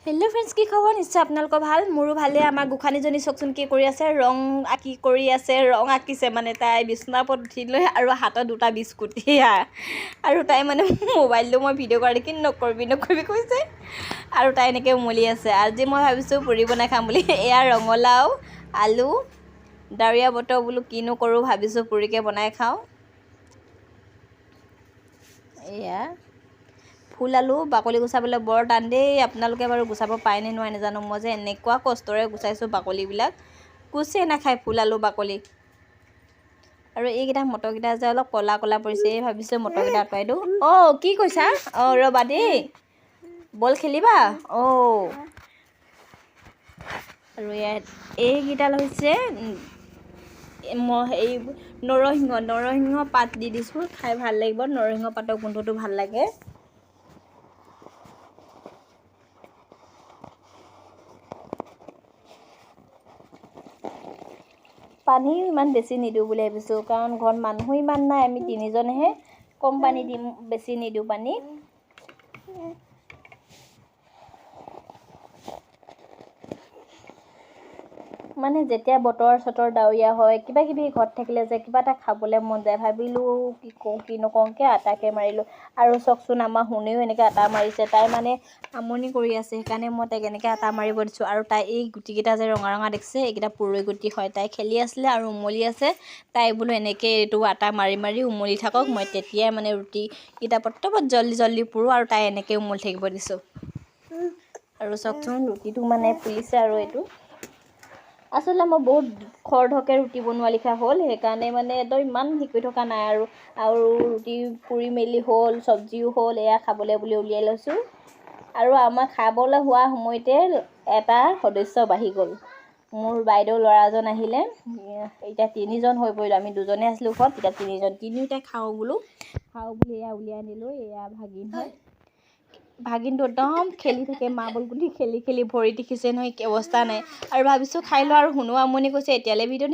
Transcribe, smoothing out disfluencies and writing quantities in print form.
hello friends की खबर निश्चय आपनालोকৰ ভাল मोरो ভালে আমাৰ গুখানীজনী চকচোন কি কৰি আছে ৰং আকি কৰি আছে ৰং আকিছে মানে তাই বিছনাৰ ওপৰত উঠি লৈ আৰু হাতত দুটা বিস্কুট আৰু তাই মানে মোবাইলটো মই ভিডিঅ' কৰি কি নকৰিবি কৈছে আৰু তাই এনেকৈ উমলি আছে আজি মই ভাবিছো পুৰি বনাই খাম বুলি এয়া ৰঙলাও আলু দাৰিয়া বতৰ বুলো কিনো কৰো ভাবিছো পুৰিকে বনাই খাও এয়া ফুল আলু বাকলি গুচাবলৈ বৰ টান দেই আপোনালোকে বাৰু গুচাব পায় নে নোৱাৰে নাজানো মই যে এনেকুৱা কষ্টৰে গুচাইছো বাকলিবিলাক গুচে নাখায় ফুল আলু বাকলি আৰু এইকেইটা মটৰকেইটা যে অলপ কলা কলা পৰিছে ভাবিছো মটৰকেইটা আঁতৰাই দিওঁ কি কৈছা ৰবা দেই বল খেলিবা আৰু এইকেইটা হৈছে এই নৰসিংহ পাত দি দিছো খাই ভাল লাগিব নৰসিংহ পাতৰ গোন্ধটো ভাল লাগে পানী ইমান বেছি নিদিওঁ বুলি ভাবিছো কাৰণ ঘৰত মানুহ ইমান নাই আমি তিনিজনহে কম পানী দিম বেছি নিদিওঁ পানী মানে যেতিয়া বতৰ ডাৱৰীয়া হয় কিবা কিবি ঘৰত থাকিলে যে কিবা এটা খাবলৈ মন যায় ভাবিলো কি নকওঁকে আটাকে মাৰিলো আৰু চকচোন আমাৰ শুনেও এনেকৈ আটা মাৰিছে তাই মানে আমনি কৰি আছে সেইকাৰণে মই তাইক এনেকৈ আটা মাৰিব দিছোঁ আৰু তাই এই গুটিকেইটা যে ৰঙা ৰঙা দেখিছে এইকেইটা পুৰৈ গুটি হয় তাই খেলি আছিলে আৰু উমলি আছে তাই বোলো এনেকৈ এইটো আটা মাৰি মাৰি উমলি থাকক মই তেতিয়াই মানে ৰুটিকেইটা পটাপট জল্দি পুৰো আৰু তাই এনেকৈ উমলি থাকিব দিছোঁ আৰু চকচোন ৰুটিটো মানে ফুলিছে আৰু এইটো আচলতে মই বহুত খৰধৰকৈ ৰুটি বনোৱা লিখা হ'ল সেইকাৰণে মানে ইমান শিকি থকা নাই আৰু ৰুটি পুৰি মেলি হ'ল চব্জিও হ'ল এয়া খাবলৈ বুলি উলিয়াই লৈছোঁ আৰু আমাৰ খাবলৈ হোৱা সময়তে এটা সদস্য বাঢ়ি গ'ল মোৰ বাইদেউ ল'ৰাজন আহিলে এতিয়া তিনিজন হৈ পৰিলোঁ আমি দুজনে আছিলোঁ ঘৰত এতিয়া তিনিওটাই খাওঁ বুলি এয়া উলিয়াই আনিলোঁ এয়া ভাগিন হয় ভাগিনটো একদম খেলি থাকে মাৰ্বল গুটি খেলি খেলি ভৰি দেখিছে নহয় কি অৱস্থা নাই আৰু ভাবিছোঁ খাই লওঁ আৰু শুনো আমনি কৈছে এতিয়ালৈ ভিডিঅ'